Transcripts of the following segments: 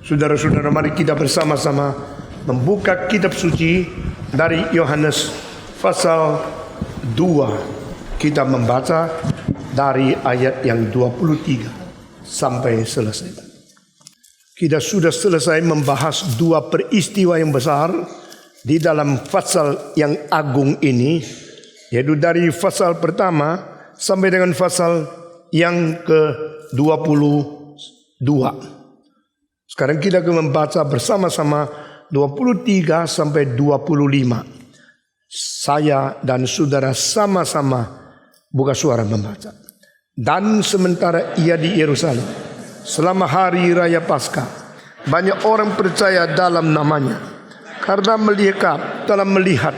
Saudara-saudara, mari kita bersama-sama membuka kitab suci dari Yohanes pasal 2. Kita membaca dari ayat yang 23 sampai selesai. Kita sudah selesai membahas dua peristiwa yang besar di dalam pasal yang agung ini, yaitu dari pasal pertama sampai dengan pasal yang ke-22. Sekarang kita akan membaca bersama-sama 23 sampai 25. Saya dan saudara sama-sama buka suara membaca. Dan sementara ia di Yerusalem selama hari raya Paskah, banyak orang percaya dalam namanya karena mereka telah melihat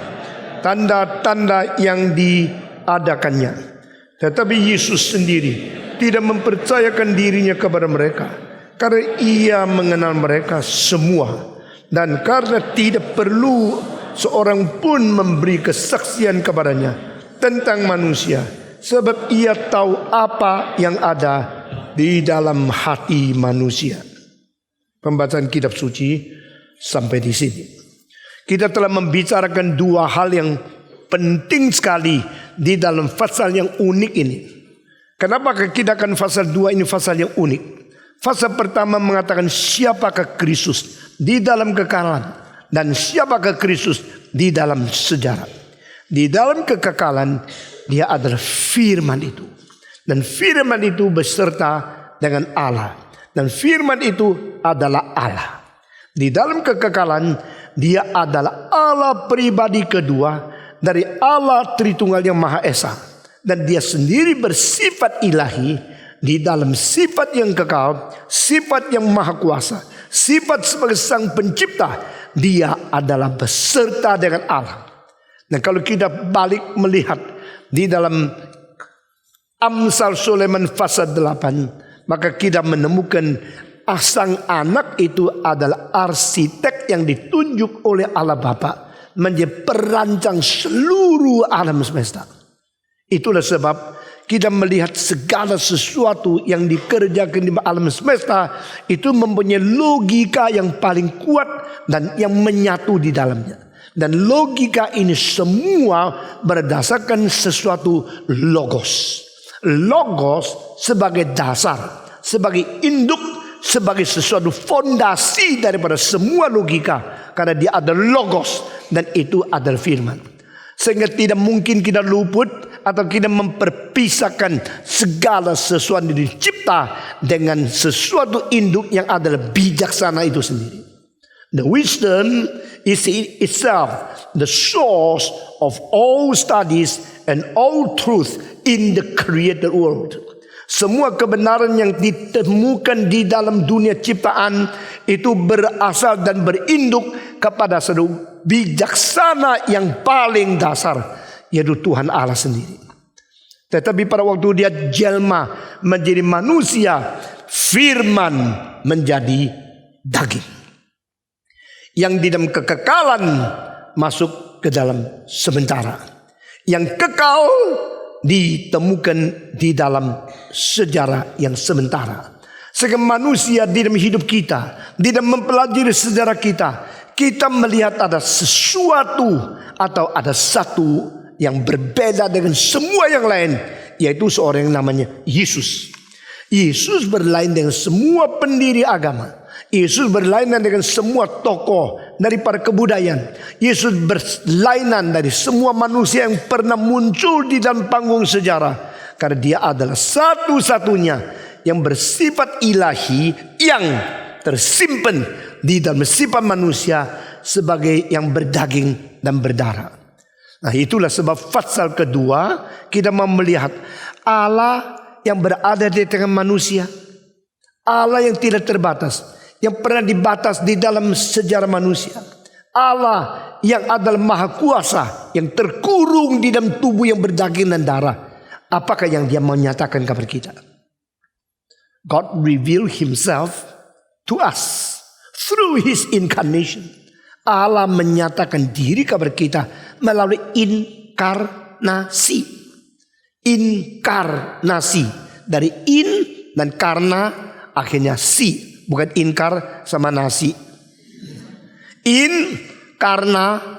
tanda-tanda yang diadakannya. Tetapi Yesus sendiri tidak mempercayakan dirinya kepada mereka, karena ia mengenal mereka semua, dan karena tidak perlu seorang pun memberi kesaksian kepadanya tentang manusia, sebab ia tahu apa yang ada di dalam hati manusia. Pembacaan kitab suci sampai di sini. Kita telah membicarakan dua hal yang penting sekali di dalam pasal yang unik ini. Kenapa kita akan pasal 2 ini pasal yang unik? Pasal pertama mengatakan siapakah Kristus di dalam kekekalan dan siapakah Kristus di dalam sejarah. Di dalam kekekalan dia adalah firman itu, dan firman itu beserta dengan Allah, dan firman itu adalah Allah. Di dalam kekekalan dia adalah Allah pribadi kedua dari Allah Tritunggal yang Maha Esa, dan dia sendiri bersifat ilahi. Di dalam sifat yang kekal, sifat yang maha kuasa, sifat sebagai sang pencipta, dia adalah beserta dengan Allah. Dan kalau kita balik melihat di dalam Amsal Sulaiman pasal 8, maka kita menemukan sang anak itu adalah arsitek yang ditunjuk oleh Allah Bapa menjadi perancang seluruh alam semesta. Itulah sebab kita melihat segala sesuatu yang dikerjakan di alam semesta itu mempunyai logika yang paling kuat dan yang menyatu di dalamnya. Dan logika ini semua berdasarkan sesuatu logos. Logos sebagai dasar, sebagai induk, sebagai sesuatu fondasi daripada semua logika. Karena dia adalah logos dan itu adalah firman. Sehingga tidak mungkin kita luput atau kita memperpisahkan segala sesuatu yang dicipta dengan sesuatu induk yang adalah bijaksana itu sendiri. The wisdom is itself the source of all studies and all truth in the created world. Semua kebenaran yang ditemukan di dalam dunia ciptaan itu berasal dan berinduk kepada satu bijaksana yang paling dasar, yaitu Tuhan Allah sendiri. Tetapi pada waktu dia jelma menjadi manusia, firman menjadi daging, yang di dalam kekekalan masuk ke dalam sementara, yang kekal ditemukan di dalam sejarah yang sementara. Sehingga manusia di dalam hidup kita, di dalam mempelajari sejarah kita, kita melihat ada sesuatu atau ada satu yang berbeda dengan semua yang lain, yaitu seorang yang namanya Yesus. Yesus berlainan dengan semua pendiri agama. Yesus berlainan dengan semua tokoh dari para kebudayaan. Yesus berlainan dari semua manusia yang pernah muncul di dalam panggung sejarah. Karena dia adalah satu-satunya yang bersifat ilahi yang tersimpan di dalam sifat manusia sebagai yang berdaging dan berdarah. Nah, itulah sebab pasal kedua kita mau melihat Allah yang berada di tengah manusia. Allah yang tidak terbatas, yang pernah dibatas di dalam sejarah manusia. Allah yang adalah maha kuasa, yang terkurung di dalam tubuh yang berdaging dan darah. Apakah yang dia mau nyatakan kepada kita? God revealed himself to us through his incarnation. Allah menyatakan diri kepada kita melalui inkarnasi. Inkarnasi. Dari in dan karna akhirnya si. bukan inkar sama nasi. Inkarnasi.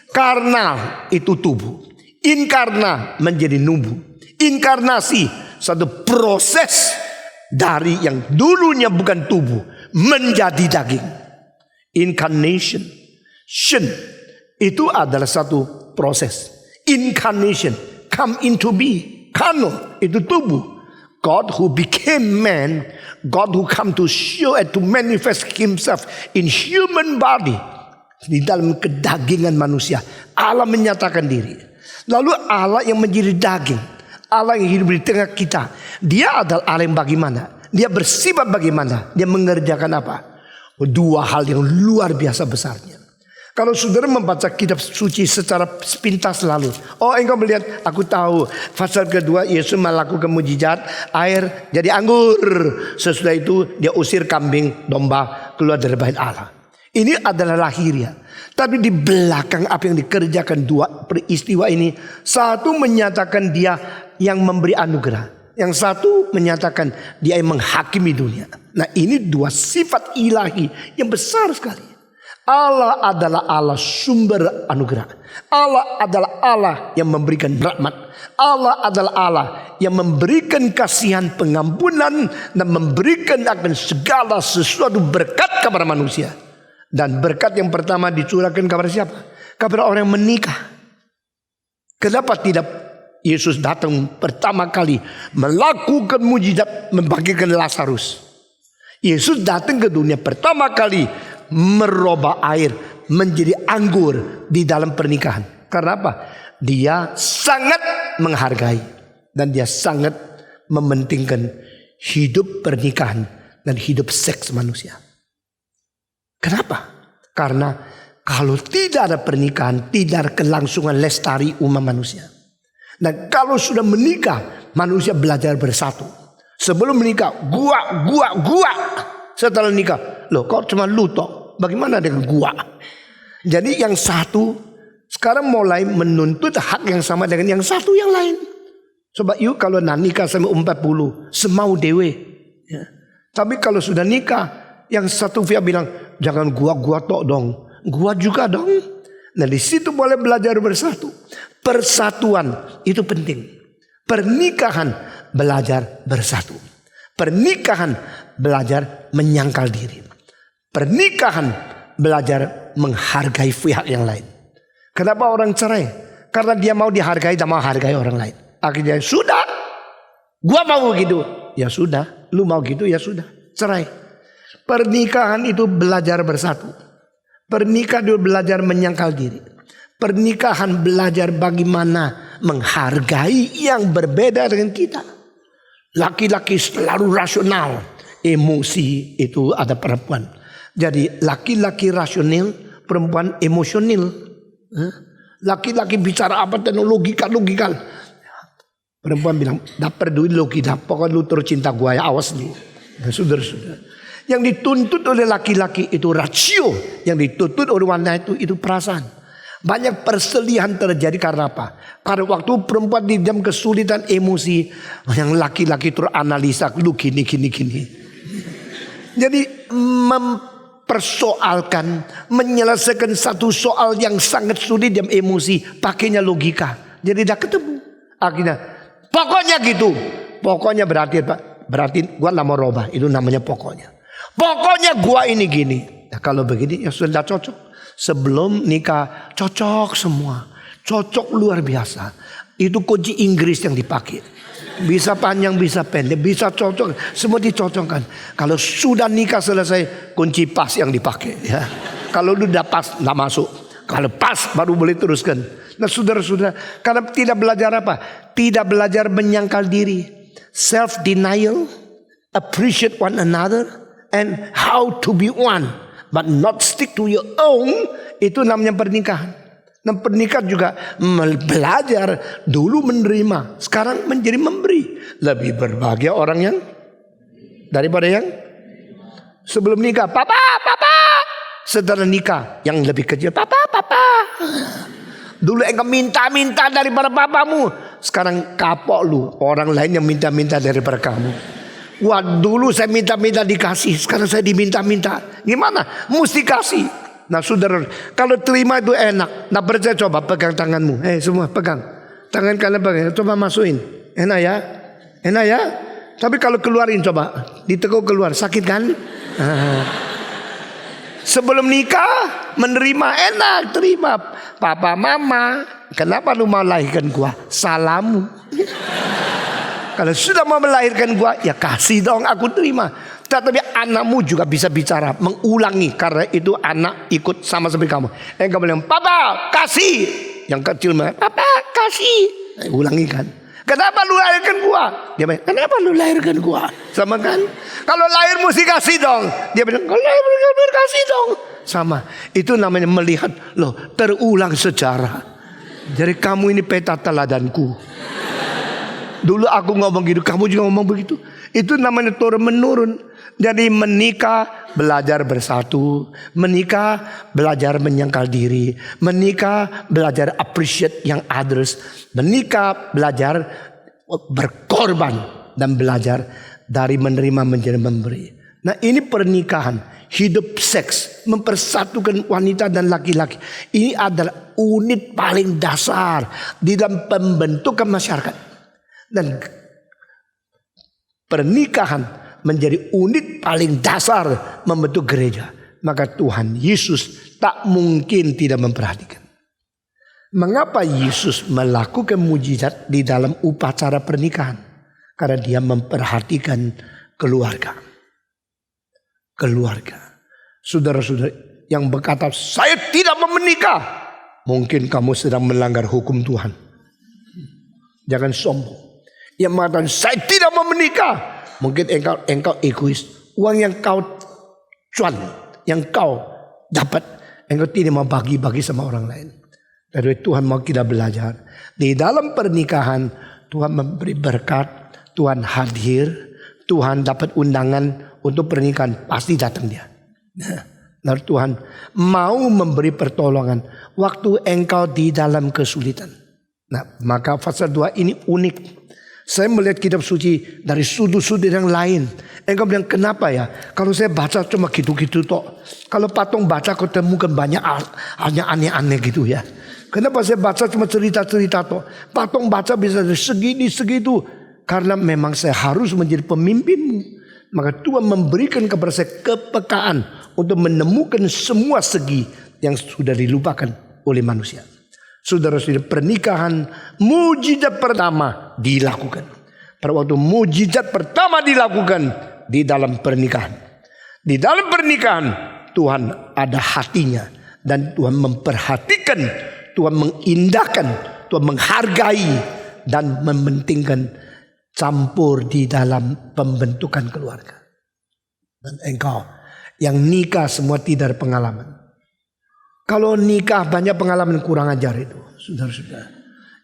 Karna itu tubuh. Inkarna menjadi nubuh. Inkarnasi satu proses dari yang dulunya bukan tubuh menjadi daging. Incarnation. Shin itu adalah satu proses. Incarnation, come into be. Kano itu tubuh. God who became man, God who come to show and to manifest himself in human body. Di dalam kedagingan manusia, Allah menyatakan diri. Lalu Allah yang menjadi daging, Allah yang hidup di tengah kita, dia adalah Allah yang bagaimana? Dia bersifat bagaimana? Dia mengerjakan apa? Dua hal yang luar biasa besarnya. Kalau saudara membaca kitab suci secara sepintas lalu, oh engkau melihat, aku tahu pasal kedua Yesus melakukan mujizat, air jadi anggur. Sesudah itu dia usir kambing domba keluar dari bait Allah. Ini adalah lahiriah. Tapi di belakang apa yang dikerjakan dua peristiwa ini, satu menyatakan dia yang memberi anugerah, yang satu menyatakan dia yang menghakimi dunia. Nah ini dua sifat ilahi yang besar sekali. Allah adalah Allah sumber anugerah. Allah adalah Allah yang memberikan rahmat. Allah adalah Allah yang memberikan kasihan, pengampunan, dan memberikan akan segala sesuatu berkat kepada manusia. Dan berkat yang pertama dicurahkan kepada siapa? Kepada orang yang menikah. Kenapa tidak Yesus datang pertama kali melakukan mujizat membagikan Lazarus? Yesus datang ke dunia pertama kali merubah air menjadi anggur di dalam pernikahan. Karena apa? Dia sangat menghargai dan dia sangat mementingkan hidup pernikahan dan hidup seks manusia. Kenapa? Karena kalau tidak ada pernikahan, tidak ada kelangsungan lestari umat manusia. Dan kalau sudah menikah, manusia belajar bersatu. Sebelum menikah, gua. Setelah nikah, loh kok cuma lu toh? Bagaimana dengan gua? Jadi yang satu sekarang mulai menuntut hak yang sama dengan yang satu yang lain. Coba yuk kalau nikah sama 40 semau dewe. Ya. Tapi kalau sudah nikah, yang satu pihak bilang jangan gua tok dong, gua juga dong. Nah di situ boleh belajar bersatu. Persatuan itu penting. Pernikahan belajar bersatu. Pernikahan belajar menyangkal diri. Pernikahan belajar menghargai pihak yang lain. Kenapa orang cerai? Karena dia mau dihargai dan mau hargai orang lain. Akhirnya sudah, gua mau gitu. Ya sudah, lu mau gitu ya sudah, cerai. Pernikahan itu belajar bersatu. Pernikahan itu belajar menyangkal diri. Pernikahan belajar bagaimana menghargai yang berbeda dengan kita. Laki-laki selalu rasional, emosi itu ada perempuan. Jadi laki-laki rasional, perempuan emosional. Laki-laki bicara apa dan logika. Perempuan bilang, dapat duit logika, pokoknya lu terus cinta gua ya, awas lu. Nah, saudara-saudara, yang dituntut oleh laki-laki itu rasio, yang dituntut oleh wanita itu perasaan. Banyak perselihan terjadi karena apa? Karena waktu perempuan di dalam kesulitan emosi, yang laki-laki teranalisa, lu gini. Jadi mempersoalkan, menyelesaikan satu soal yang sangat sulit dalam emosi, pakainya logika. Jadi dah ketemu. Akhirnya, pokoknya gitu. Pokoknya berarti apa? Berarti gua nggak mau robah. Itu namanya pokoknya. Pokoknya gua ini gini. Nah, kalau begini ya sudah cocok. Sebelum nikah cocok semua. Cocok luar biasa. Itu kunci Inggris yang dipakai. Bisa panjang, bisa pendek, bisa cocok. Semua dicocokkan. Kalau sudah nikah selesai, kunci pas yang dipakai. Ya. Kalau udah pas, nggak masuk. Kalau pas baru boleh teruskan. Nah saudara-saudara, karena tidak belajar apa? Tidak belajar menyangkal diri. Self-denial. Appreciate one another. And how to be one. But not stick to your own. Itu namanya pernikahan. Dan pernikahan juga belajar dulu menerima, sekarang menjadi memberi. Lebih berbahagia orang yang daripada yang sebelum nikah. Papa. Setelah nikah yang lebih kecil. Papa. Dulu engkau minta daripada papamu. Sekarang kapok lu. Orang lain yang minta daripada kamu. Wah, dulu saya minta-minta dikasih, sekarang saya diminta-minta. Gimana? Mesti kasih. Nah saudara, kalau terima itu enak. Nah percaya, coba pegang tanganmu. Semua pegang. Tangan kalian pegang, coba masukin. Enak ya? Enak ya? Tapi kalau keluarin coba, ditekuk keluar, sakit kan? Sebelum nikah menerima enak, terima. Papa mama, kenapa lu mau lahirkan gua? Salamu. Kalau sudah mau melahirkan gua, ya kasih dong, aku terima. Tetapi anakmu juga bisa bicara, mengulangi, karena itu anak ikut sama seperti kamu. Kamu bilang, papa kasih. Yang kecil bilang, papa kasih. Ulangi kan. Kenapa lu lahirkan gua? Dia bilang, kenapa lu lahirkan gua? Sama kan? Kalau lahir mesti kasih dong. Dia bilang, kalau lahir kasih dong. Sama. Itu namanya melihat, loh, terulang sejarah. Jadi kamu ini peta teladanku. Dulu aku ngomong gitu, kamu juga ngomong begitu. Itu namanya turun menurun. Jadi menikah belajar bersatu, menikah belajar menyangkal diri, menikah belajar appreciate yang others, menikah belajar berkorban dan belajar dari menerima menjadi memberi. Nah ini pernikahan, hidup seks, mempersatukan wanita dan laki-laki. Ini adalah unit paling dasar di dalam pembentukan masyarakat. Dan pernikahan menjadi unit paling dasar membentuk gereja. Maka Tuhan Yesus tak mungkin tidak memperhatikan. Mengapa Yesus melakukan mujizat di dalam upacara pernikahan? Karena dia memperhatikan keluarga. Keluarga. Saudara-saudara yang berkata, saya tidak mau menikah. Mungkin kamu sedang melanggar hukum Tuhan. Jangan sombong. Yang mengatakan saya tidak mau menikah, mungkin engkau egois. Uang yang kau cuan, yang kau dapat, engkau tidak mau bagi-bagi sama orang lain. Dari Tuhan mau kita belajar. Di dalam pernikahan Tuhan memberi berkat, Tuhan hadir, Tuhan dapat undangan untuk pernikahan, pasti datang dia. Nah Tuhan mau memberi pertolongan waktu engkau di dalam kesulitan. Nah maka pasal 2 ini unik. Saya melihat kitab suci dari sudut-sudut yang lain. Engkau bilang kenapa ya? Kalau saya baca cuma gitu-gitu toh. Kalau patung baca kau temukan banyak hanya aneh-aneh gitu ya. Kenapa saya baca cuma cerita-cerita toh? Patung baca bisa dari segini segitu. Karena memang saya harus menjadi pemimpinmu. Maka Tuhan memberikan kepada saya kepekaan untuk menemukan semua segi yang sudah dilupakan oleh manusia. Saudara-saudara, pernikahan mujizat pertama dilakukan. Pada waktu mujizat pertama dilakukan di dalam pernikahan. Di dalam pernikahan Tuhan ada hatinya. Dan Tuhan memperhatikan, Tuhan mengindahkan, Tuhan menghargai dan mementingkan campur di dalam pembentukan keluarga. Dan engkau yang nikah semua tidak ada pengalaman. Kalau nikah banyak pengalaman kurang ajar itu, saudara-saudara.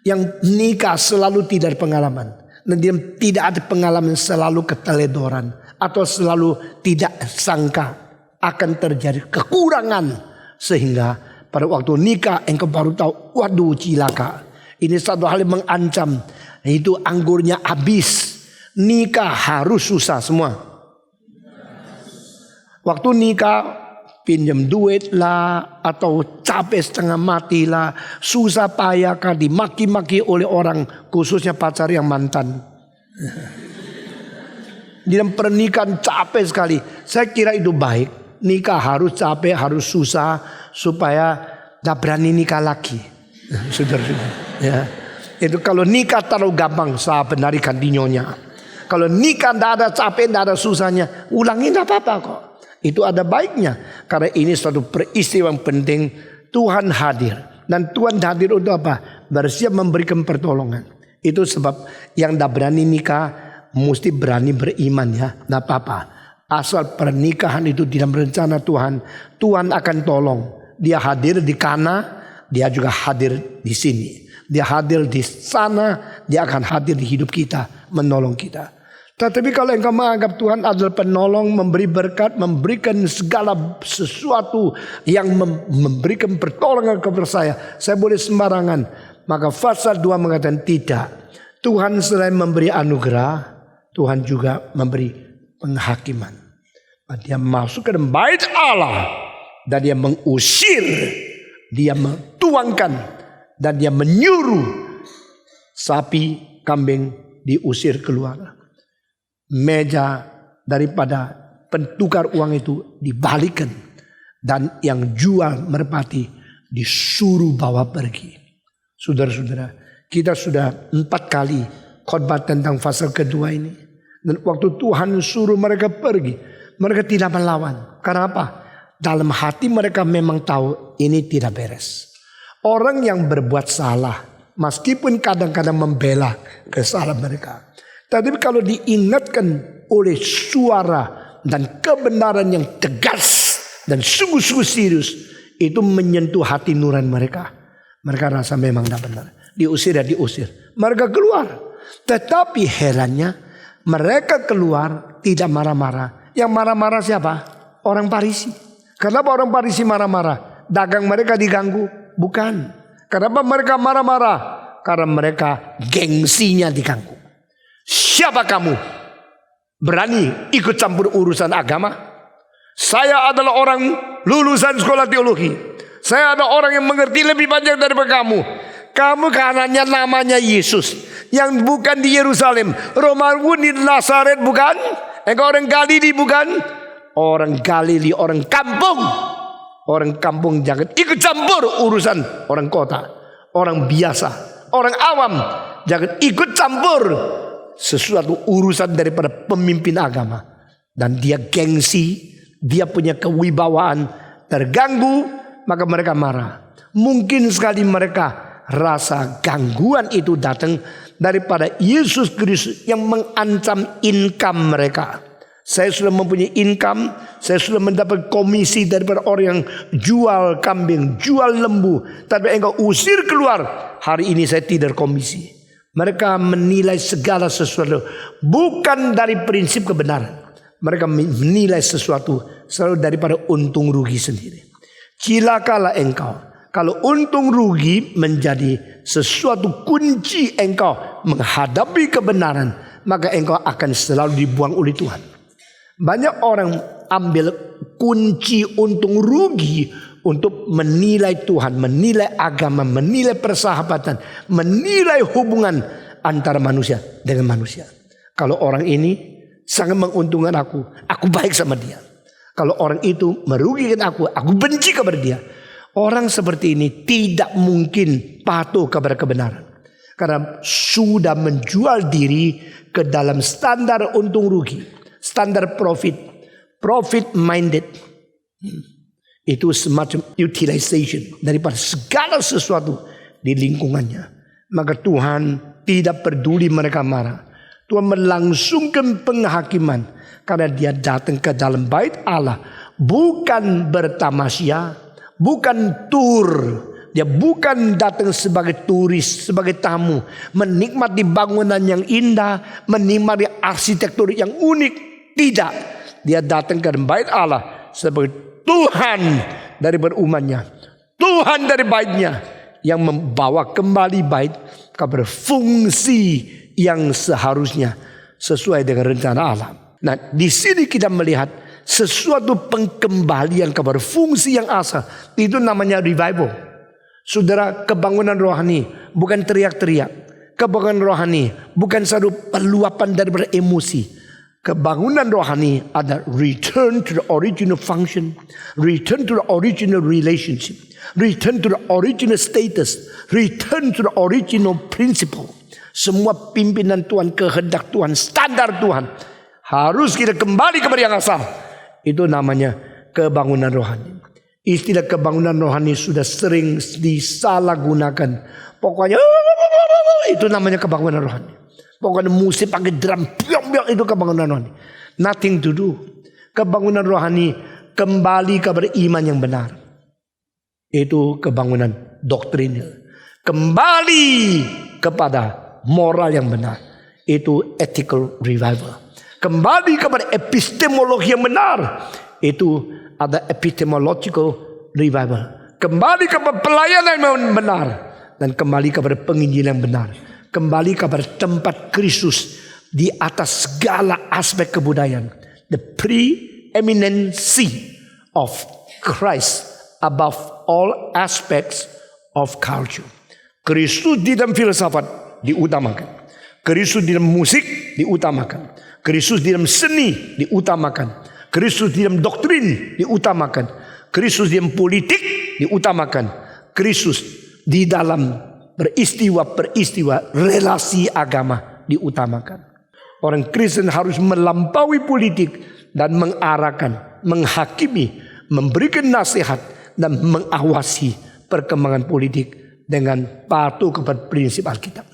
Yang nikah selalu tidak ada pengalaman. Dan dia tidak ada pengalaman selalu keteledoran. Atau selalu tidak sangka akan terjadi kekurangan. Sehingga pada waktu nikah engkau baru tahu, waduh cilaka. Ini satu hal yang mengancam. Itu anggurnya habis. Nikah harus susah semua. Waktu nikah pinjam duit lah, atau capek setengah mati lah, susah payah kan, dimaki-maki oleh orang, khususnya pacar yang mantan. Di dalam pernikahan capek sekali. Saya kira itu baik. Nikah harus capek, harus susah, supaya tidak berani nikah lagi. Saudara-saudara, ya. Itu kalau nikah terlalu gampang, saya benarkan di nyonya. Kalau nikah tidak ada capek, tidak ada susahnya, ulangi tidak apa-apa kok. Itu ada baiknya. Karena ini suatu peristiwa yang penting. Tuhan hadir. Dan Tuhan hadir untuk apa? Bersiap memberikan pertolongan. Itu sebab yang tidak berani nikah mesti berani beriman ya. Tidak apa-apa. Asal pernikahan itu dalam rencana Tuhan. Tuhan akan tolong. Dia hadir di Kana. Dia juga hadir di sini. Dia hadir di sana. Dia akan hadir di hidup kita. Menolong kita. Tetapi kalau engkau menganggap Tuhan adalah penolong, memberi berkat, memberikan segala sesuatu yang memberikan pertolongan kepada saya boleh sembarangan. Maka pasal 2 mengatakan tidak. Tuhan selain memberi anugerah, Tuhan juga memberi penghakiman. Dia masuk ke dalam bait Allah dan dia mengusir, dia menuangkan dan dia menyuruh sapi, kambing diusir keluar. Meja daripada pentukar uang itu dibalikkan dan yang jual merpati disuruh bawa pergi. Saudara-saudara, kita sudah 4 kali khotbah tentang pasal kedua ini. Dan waktu Tuhan suruh mereka pergi, mereka tidak melawan. Karena apa? Dalam hati mereka memang tahu ini tidak beres. Orang yang berbuat salah, meskipun kadang-kadang membela kesalahan mereka, tapi kalau diingatkan oleh suara dan kebenaran yang tegas dan sungguh-sungguh serius, itu menyentuh hati nurani mereka. Mereka rasa memang tidak benar. Diusir ya diusir. Mereka keluar. Tetapi herannya, mereka keluar tidak marah-marah. Yang marah-marah siapa? Orang Farisi. Kenapa orang Farisi marah-marah? Dagang mereka diganggu? Bukan. Kenapa mereka marah-marah? Karena mereka gengsinya diganggu. Siapa kamu berani ikut campur urusan agama? Saya adalah orang lulusan sekolah teologi. Saya ada orang yang mengerti lebih banyak daripada kamu. Kamu kanannya namanya Yesus, yang bukan di Yerusalem. Romawi di Nazaret bukan? Engkau orang Galili bukan? Orang Galili, orang kampung. Orang kampung jangan ikut campur urusan orang kota. Orang biasa, orang awam jangan ikut campur sesuatu urusan daripada pemimpin agama. Dan dia gengsi, dia punya kewibawaan terganggu, maka mereka marah. Mungkin sekali mereka rasa gangguan itu datang daripada Yesus Kristus yang mengancam income mereka. Saya sudah mempunyai income, saya sudah mendapat komisi daripada orang yang jual kambing, jual lembu, tapi engkau usir keluar. Hari ini saya tidak komisi. Mereka menilai segala sesuatu bukan dari prinsip kebenaran. Mereka menilai sesuatu selalu daripada untung rugi sendiri. Cilakalah engkau kalau untung rugi menjadi sesuatu kunci engkau menghadapi kebenaran, maka engkau akan selalu dibuang oleh Tuhan. Banyak orang ambil kunci untung rugi untuk menilai Tuhan, menilai agama, menilai persahabatan, menilai hubungan antara manusia dengan manusia. Kalau orang ini sangat menguntungkan aku baik sama dia. Kalau orang itu merugikan aku benci kepada dia. Orang seperti ini tidak mungkin patuh kepada kebenaran. Karena sudah menjual diri ke dalam standar untung rugi. Standar profit minded. Itu semacam utilization daripada segala sesuatu di lingkungannya. Maka Tuhan tidak peduli mereka marah. Tuhan melangsungkan penghakiman karena dia datang ke dalam bait Allah bukan bertamasya, bukan tur. Dia bukan datang sebagai turis, sebagai tamu, menikmati bangunan yang indah, menikmati arsitektur yang unik. Tidak, dia datang ke bait Allah sebagai Tuhan dari umatnya, Tuhan dari baitnya, yang membawa kembali bait kepada fungsi yang seharusnya sesuai dengan rencana Allah. Nah, di sini kita melihat sesuatu pengkembalian kepada fungsi yang asal. Itu namanya revival. Saudara, kebangunan rohani bukan teriak-teriak. Kebangunan rohani bukan satu peluapan daripada emosi. Kebangunan rohani ada return to the original function, return to the original relationship, return to the original status, return to the original principle. Semua pimpinan Tuhan, kehendak Tuhan, standar Tuhan harus kita kembali kepada yang asal. Itu namanya kebangunan rohani. Istilah kebangunan rohani sudah sering disalahgunakan. Pokoknya itu namanya kebangunan rohani. Pokoknya musik pakai drum, biang-biang, itu kebangunan rohani. Nothing to do. Kebangunan rohani kembali kepada iman yang benar. Itu kebangunan doktrinal. Kembali kepada moral yang benar. Itu ethical revival. Kembali kepada epistemologi yang benar. Itu ada epistemological revival. Kembali kepada pelayanan yang benar. Dan kembali kepada penginjilan yang benar. Kembali kepada tempat Kristus di atas segala aspek kebudayaan. The preeminency of Christ above all aspects of culture. Kristus di dalam filsafat diutamakan. Kristus di dalam musik diutamakan. Kristus di dalam seni diutamakan. Kristus di dalam doktrin diutamakan. Kristus di dalam politik diutamakan. Kristus di dalam peristiwa-peristiwa relasi agama diutamakan. Orang Kristen harus melampaui politik dan mengarahkan, menghakimi, memberikan nasihat dan mengawasi perkembangan politik dengan patuh kepada prinsip Alkitab.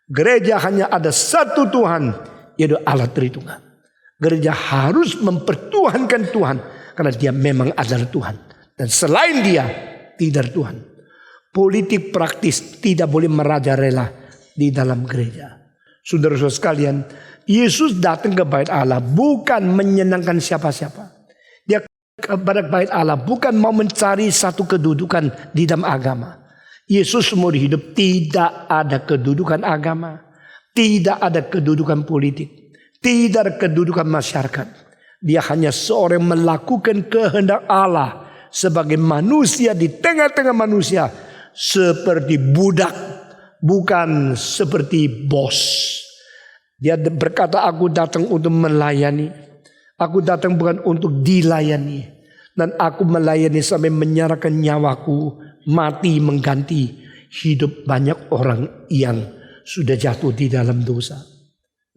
Gereja hanya ada satu Tuhan, yaitu Allah Tritunggal. Gereja harus mempertuhankan Tuhan karena Dia memang adalah Tuhan, dan selain Dia tidak ada Tuhan. Politik praktis tidak boleh merajalela di dalam gereja. Saudara-saudara sekalian, Yesus datang ke bait Allah bukan menyenangkan siapa-siapa. Dia kepada bait Allah bukan mau mencari satu kedudukan di dalam agama. Yesus seumur hidup tidak ada kedudukan agama, tidak ada kedudukan politik, tidak ada kedudukan masyarakat. Dia hanya seorang yang melakukan kehendak Allah sebagai manusia di tengah-tengah manusia, seperti budak, bukan seperti bos. Dia berkata, aku datang untuk melayani. Aku datang bukan untuk dilayani. Dan aku melayani sampai menyerahkan nyawaku, mati mengganti hidup banyak orang yang sudah jatuh di dalam dosa.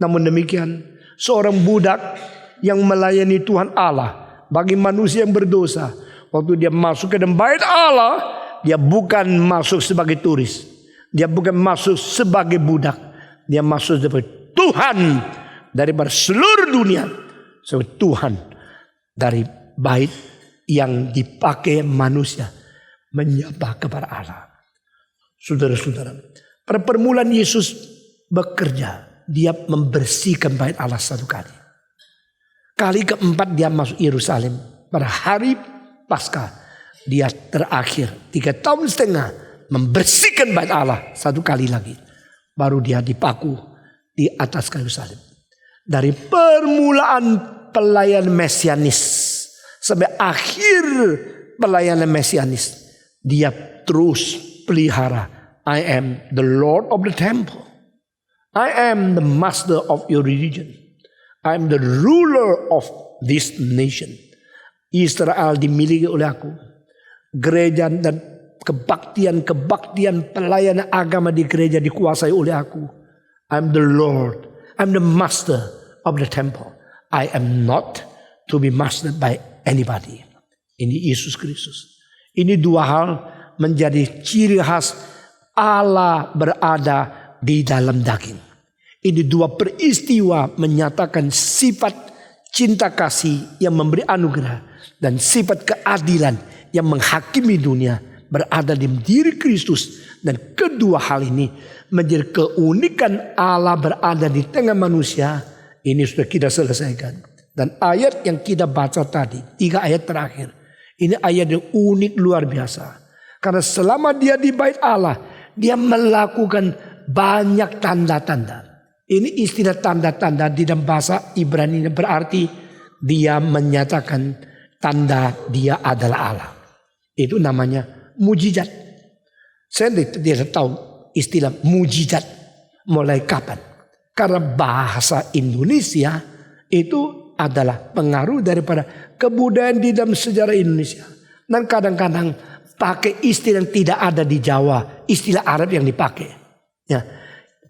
Namun demikian, seorang budak yang melayani Tuhan Allah bagi manusia yang berdosa, waktu dia masuk ke dalam bait Allah, dia bukan masuk sebagai turis, dia bukan masuk sebagai budak, dia masuk sebagai Tuhan daripada seluruh dunia, sebagai Tuhan dari bait yang dipakai manusia menyembah kepada Allah. Saudara-saudara, pada permulaan Yesus bekerja, dia membersihkan bait Allah satu kali. Kali keempat dia masuk Yerusalem pada hari Paskah. Dia terakhir 3,5 tahun membersihkan bait Allah satu kali lagi. Baru dia dipaku di atas kayu salib. Dari permulaan pelayanan mesianis sampai akhir pelayanan mesianis, dia terus pelihara, I am the Lord of the temple. I am the master of your religion. I am the ruler of this nation. Israel dimiliki oleh aku. Gereja dan kebaktian pelayanan agama di gereja dikuasai oleh aku. I am the Lord. I am the master of the temple. I am not to be mastered by anybody. Ini Yesus Kristus. Ini dua hal menjadi ciri khas Allah berada di dalam daging. Ini dua peristiwa menyatakan sifat cinta kasih yang memberi anugerah dan sifat keadilan yang menghakimi dunia berada di diri Kristus. Dan kedua hal ini menjadi keunikan Allah berada di tengah manusia. Ini sudah kita selesaikan. Dan ayat yang kita baca tadi, 3 ayat terakhir, ini ayat yang unik luar biasa. Karena selama dia di bait Allah, dia melakukan banyak tanda-tanda. Ini istilah tanda-tanda di dalam bahasa Ibrani berarti dia menyatakan tanda dia adalah Allah. Itu namanya mujizat. Saya tidak tahu istilah mujizat mulai kapan. Karena bahasa Indonesia itu adalah pengaruh daripada kebudayaan di dalam sejarah Indonesia. Dan kadang-kadang pakai istilah yang tidak ada di Jawa, istilah Arab yang dipakai. Ya.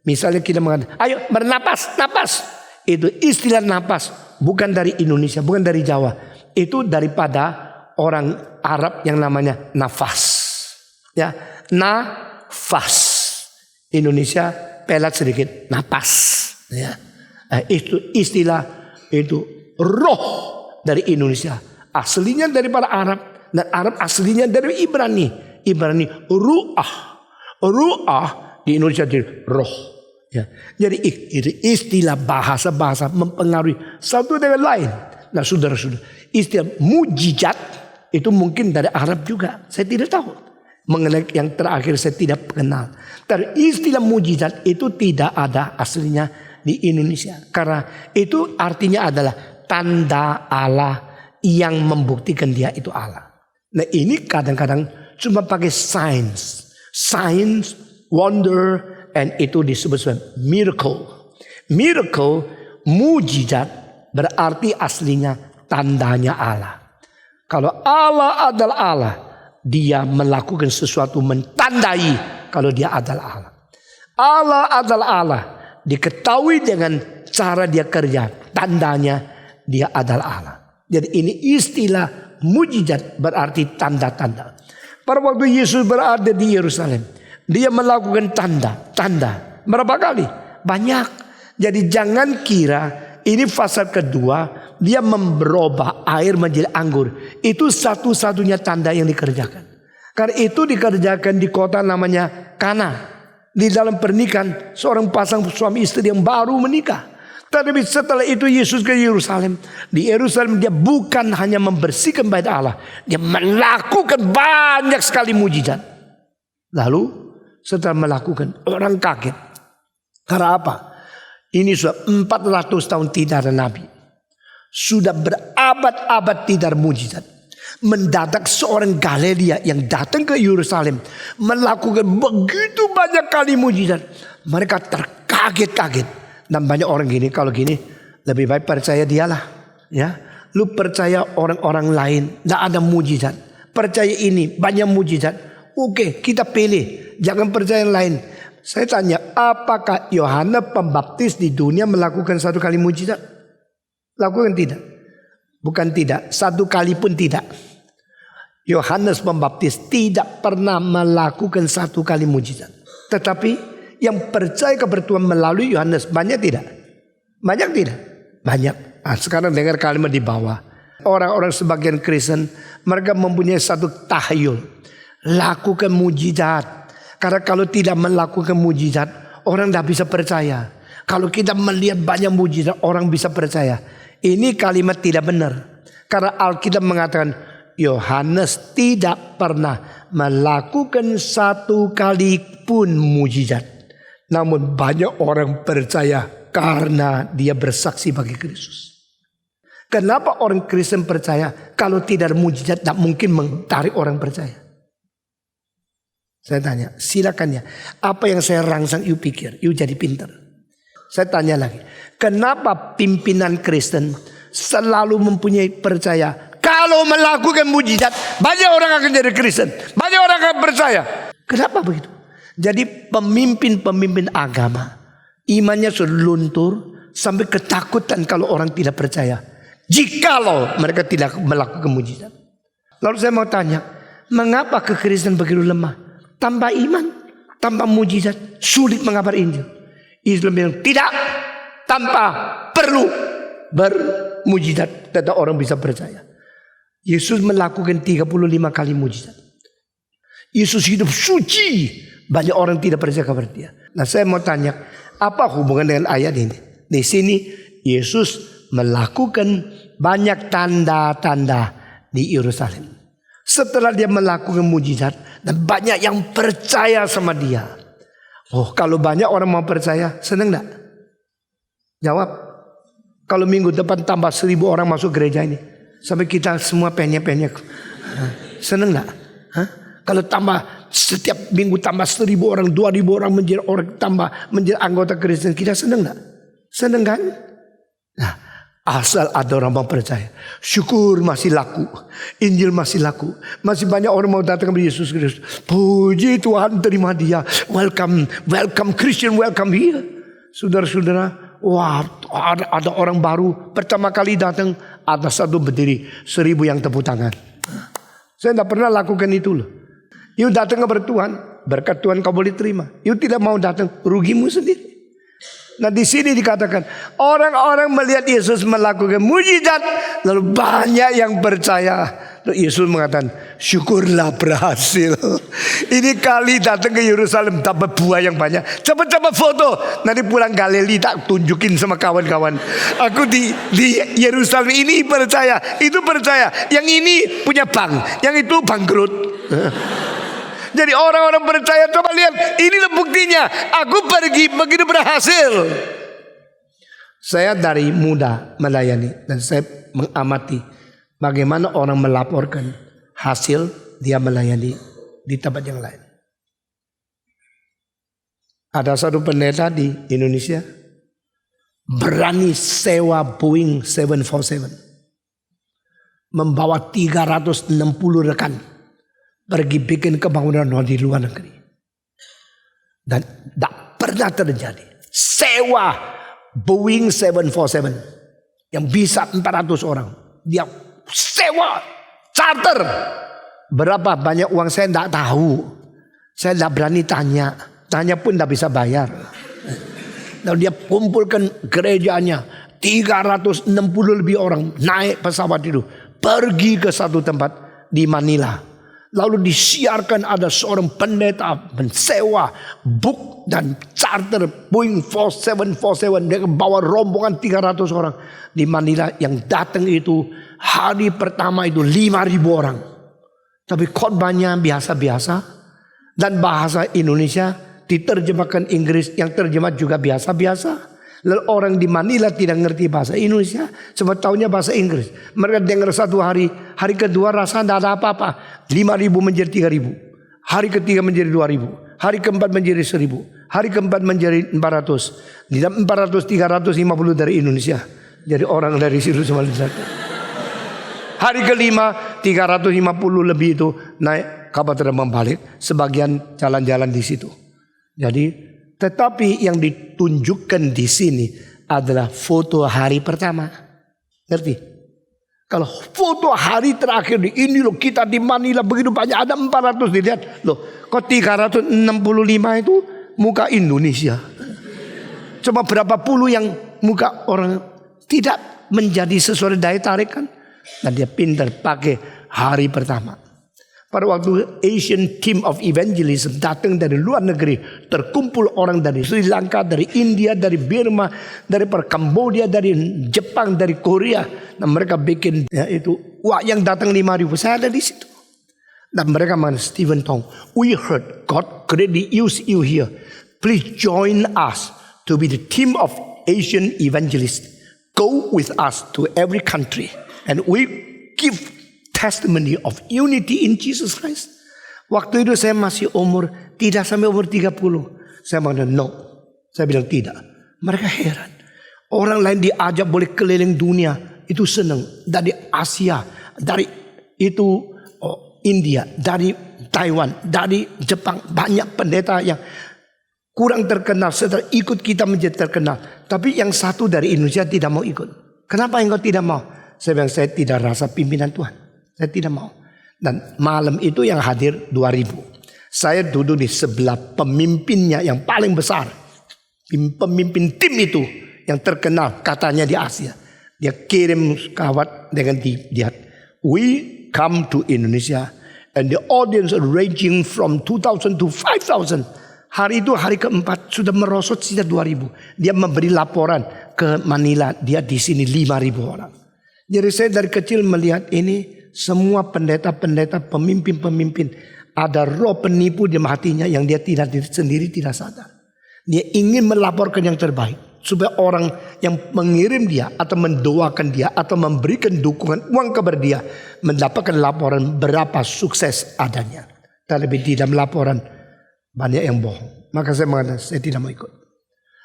Misalnya kita mengatakan, ayo bernapas, napas. Itu istilah napas bukan dari Indonesia, bukan dari Jawa. Itu daripada orang Arab yang namanya nafas. Ya, nafas. Indonesia pelat sedikit, napas. Ya. Itu istilah, itu roh dari Indonesia. Aslinya daripada Arab. Dan Arab aslinya dari Ibrani. Ibrani ru'ah. Ru'ah di Indonesia jadi roh. Ya. Jadi istilah bahasa-bahasa mempengaruhi satu dengan lain. Nah saudara-saudara, istilah mujizat itu mungkin dari Arab juga. Saya tidak tahu. Mengenai yang terakhir saya tidak kenal. Tapi istilah mujizat itu tidak ada aslinya di Indonesia. Karena itu artinya adalah tanda Allah yang membuktikan dia itu Allah. Nah ini kadang-kadang cuma pakai signs, wonder, and itu disebut sebagai miracle. Miracle, mujizat berarti aslinya tandanya Allah. Kalau Allah adalah Allah, dia melakukan sesuatu mentandai kalau dia adalah Allah. Allah adalah Allah, diketahui dengan cara dia kerja, tandanya dia adalah Allah. Jadi ini istilah mujizat berarti tanda-tanda. Pada waktu Yesus berada di Yerusalem, dia melakukan tanda. Berapa kali? Banyak. Jadi jangan kira ini fase kedua dia memberubah air menjadi anggur. Itu satu-satunya tanda yang dikerjakan. Karena itu dikerjakan di kota namanya Kana. Di dalam pernikahan seorang pasang suami istri yang baru menikah. Tapi setelah itu Yesus ke Yerusalem. Di Yerusalem dia bukan hanya membersihkan bait Allah, dia melakukan banyak sekali mujizat. Lalu setelah melakukan, orang kaget. Karena apa? Ini sudah 400 tahun tidak ada nabi. Sudah berabad-abad tidak ada mujizat. Mendadak seorang Galilea yang datang ke Yerusalem melakukan begitu banyak kali mujizat. Mereka terkaget-kaget. Dan banyak orang gini, kalau gini lebih baik percaya dialah. Ya, lu percaya orang-orang lain tidak ada mujizat. Percaya ini banyak mujizat. Oke, kita pilih. Jangan percaya yang lain. Saya tanya, apakah Yohanes Pembaptis di dunia melakukan satu kali mujizat? Lakukan tidak? Bukan tidak, satu kali pun tidak. Yohanes Pembaptis tidak pernah melakukan satu kali mujizat. Tetapi yang percaya kepada Tuhan melalui Yohanes banyak tidak? Banyak tidak? Banyak. Nah, sekarang dengar kalimat di bawah. Orang-orang sebagian Kristen, mereka mempunyai satu tahayul. Lakukan mujizat. Karena kalau tidak melakukan mujizat, orang tidak bisa percaya. Kalau kita melihat banyak mujizat, orang bisa percaya. Ini kalimat tidak benar. Karena Alkitab mengatakan Yohanes tidak pernah melakukan satu kali pun mujizat. Namun banyak orang percaya karena dia bersaksi bagi Kristus. Kenapa orang Kristen percaya? Kalau tidak ada mujizat tidak mungkin menarik orang percaya. Saya tanya, silakan ya. Apa yang saya rangsang, you pikir, you jadi pintar. Saya tanya lagi, kenapa pimpinan Kristen selalu mempunyai percaya kalau melakukan mujizat banyak orang akan jadi Kristen, banyak orang akan percaya? Kenapa begitu? Jadi pemimpin-pemimpin agama imannya sudah luntur sampai ketakutan kalau orang tidak percaya, jikalau mereka tidak melakukan mujizat. Lalu saya mau tanya, mengapa kekristen begitu lemah? Tanpa iman, tanpa mujizat, sulit mengabar Injil. Islam bilang tidak, tanpa perlu bermujizat tetap orang bisa percaya. Yesus melakukan 35 kali mujizat. Yesus hidup suci, banyak orang tidak percaya kepada dia. Nah saya mau tanya, apa hubungan dengan ayat ini? Di sini Yesus melakukan banyak tanda-tanda di Yerusalem. Setelah dia melakukan mujizat dan banyak yang percaya sama dia. Oh, kalau banyak orang mau percaya, senang enggak? Jawab. Kalau minggu depan tambah 1.000 orang masuk gereja ini, sampai kita semua penyek-penyek, senang enggak? Kalau tambah setiap minggu tambah 1.000 orang, 2.000 orang menjadi anggota Kristen, kita senang enggak? Senang kan? Nah, asal ada orang mau percaya, syukur masih laku, Injil masih laku, masih banyak orang mau datang kepada Yesus Kristus. Puji Tuhan, terima dia, welcome Christian, welcome here. Saudara-saudara, wah ada orang baru pertama kali datang, ada satu berdiri 1.000 yang tepuk tangan. Saya tidak pernah lakukan itu loh. You datang kepada Tuhan, berkat Tuhan kau boleh terima. You tidak mau datang, rugimu sendiri. Nah di sini dikatakan orang-orang melihat Yesus melakukan mujizat, lalu banyak yang percaya. Lalu Yesus mengatakan, syukurlah berhasil. Ini kali datang ke Yerusalem dapat buah yang banyak. Cepat-cepat foto, nanti pulang Galilea tak tunjukin sama kawan-kawan. Aku di Yerusalem ini percaya, itu percaya. Yang ini punya bank, yang itu bangkrut. Jadi orang-orang percaya, coba lihat, inilah buktinya. Aku pergi begitu berhasil. Saya dari muda melayani dan saya mengamati bagaimana orang melaporkan hasil dia melayani di tempat yang lain. Ada satu pendeta di Indonesia berani sewa Boeing 747, membawa 360 rekan pergi bikin kebangunan di luar negeri. Dan tidak pernah terjadi. Sewa Boeing 747 yang bisa 400 orang. Dia sewa, charter. Berapa banyak uang saya tidak tahu. Saya tidak berani tanya. Tanya pun tidak bisa bayar. Lalu dia kumpulkan gerejanya. 360 lebih orang naik pesawat itu. Pergi ke satu tempat di Manila. Lalu disiarkan ada seorang pendeta mensewa book dan charter Boeing 747. Dia bawa rombongan 300 orang di Manila. Yang datang itu hari pertama itu 5.000 orang. Tapi khotbahnya biasa-biasa. Dan bahasa Indonesia diterjemahkan Inggris, yang terjemah juga biasa-biasa. Lalu orang di Manila tidak ngerti bahasa Indonesia, sebab tahunya bahasa Inggris. Mereka dengar satu hari, hari kedua rasa tidak ada apa-apa. 5.000 menjadi 3.000. Hari ketiga menjadi 2.000. Hari keempat menjadi 1.000. Hari keempat menjadi 400. Di dalam 400, 350 dari Indonesia. Jadi orang dari situ semua satu. Hari kelima 350 lebih itu naik kapal terbang balik. Sebagian jalan-jalan di situ. Jadi tetapi yang ditunjukkan di sini adalah foto hari pertama. Ngerti? Kalau foto hari terakhir ini loh, kita di Manila begitu banyak, ada 400 dilihat. Loh, kok 365 itu muka Indonesia. Coba berapa puluh yang muka orang tidak menjadi sesuai daya tarik kan? Dan dia pintar pakai hari pertama. Pada waktu Asian Team of Evangelism datang dari luar negeri, terkumpul orang dari Sri Lanka, dari India, dari Burma, dari Kambodia, dari Jepang, dari Korea. Dan mereka bikin itu, wah yang datang 5.000, saya ada di situ. Dan mereka mengatakan, Stephen Tong, we heard God greatly use you here. Please join us to be the team of Asian evangelists. Go with us to every country, and we give testimony of unity in Jesus Christ. Waktu itu saya masih tidak sampai umur 30. Saya mengatakan no. Saya bilang tidak. Mereka heran. Orang lain diajak boleh keliling dunia. Itu senang. Dari Asia. Dari itu India. Dari Taiwan. Dari Jepang. Banyak pendeta yang kurang terkenal. Setelah ikut kita menjadi terkenal. Tapi yang satu dari Indonesia tidak mau ikut. Kenapa engkau tidak mau? Saya bilang saya tidak rasa pimpinan Tuhan. Saya tidak mau. Dan malam itu yang hadir 2.000. Saya duduk di sebelah pemimpinnya yang paling besar. Pemimpin tim itu yang terkenal katanya di Asia. Dia kirim kawat dengan dia. We come to Indonesia and the audience ranging from 2,000 to 5,000. Hari itu hari keempat sudah merosot sisa 2.000. Dia memberi laporan ke Manila. Dia di sini 5.000 orang. Jadi saya dari kecil melihat ini. Semua pendeta-pendeta, pemimpin-pemimpin ada roh penipu di hatinya yang dia sendiri tidak sadar. Dia ingin melaporkan yang terbaik supaya orang yang mengirim dia atau mendoakan dia atau memberikan dukungan uang kepada dia mendapatkan laporan berapa sukses adanya. Tapi di dalam laporan banyak yang bohong. Maka saya mengatakan saya tidak mau ikut.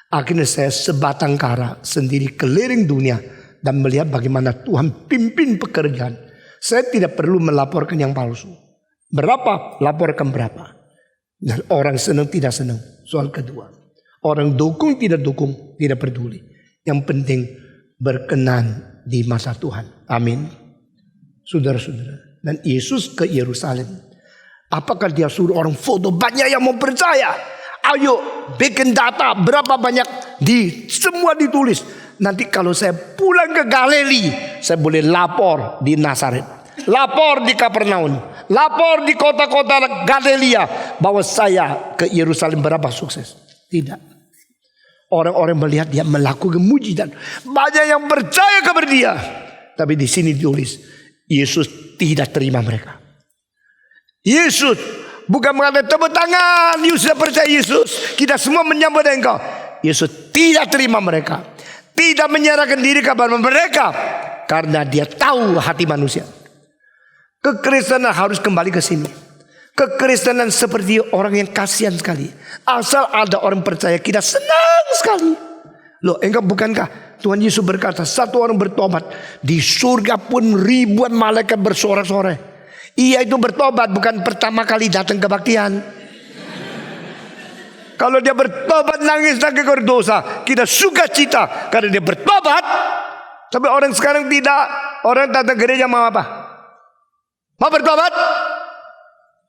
Akhirnya saya sebatang kara sendiri keliling dunia dan melihat bagaimana Tuhan pimpin pekerjaan. Saya tidak perlu melaporkan yang palsu. Berapa? Laporkan berapa. Dan orang senang tidak senang. Soal kedua. Orang dukung tidak dukung. Tidak peduli. Yang penting berkenan di masa Tuhan. Amin. Saudara-saudara. Dan Yesus ke Yerusalem. Apakah dia suruh orang foto? Banyak yang mau percaya. Ayo bikin data. Berapa banyak. Semua ditulis. Nanti kalau saya pulang ke Galilea, saya boleh lapor di Nazaret, lapor di Kapernaum, lapor di kota-kota Galilea bahwa saya ke Yerusalem berapa sukses. Tidak. Orang-orang melihat dia melakukan mujizat, banyak yang percaya kepada dia. Tapi di sini ditulis, Yesus tidak terima mereka. Yesus bukan mengatakan tepuk tangan, Yesus percaya Yesus, kita semua menyambut engkau. Yesus tidak terima mereka. tidak menyerahkan diri kepada mereka karena dia tahu hati manusia. Kekristenan harus kembali ke sini. Kekristenan seperti orang yang kasihan sekali. Asal ada orang percaya, kita senang sekali. Loh, engkau bukankah Tuhan Yesus berkata, satu orang bertobat, di surga pun ribuan malaikat bersorak-sorai. Ia itu bertobat bukan pertama kali datang kebaktian. Kalau dia bertobat nangis karena dosa, kita sukacita karena dia bertobat. Tapi orang sekarang tidak. Orang datang gereja mau apa? Mau bertobat?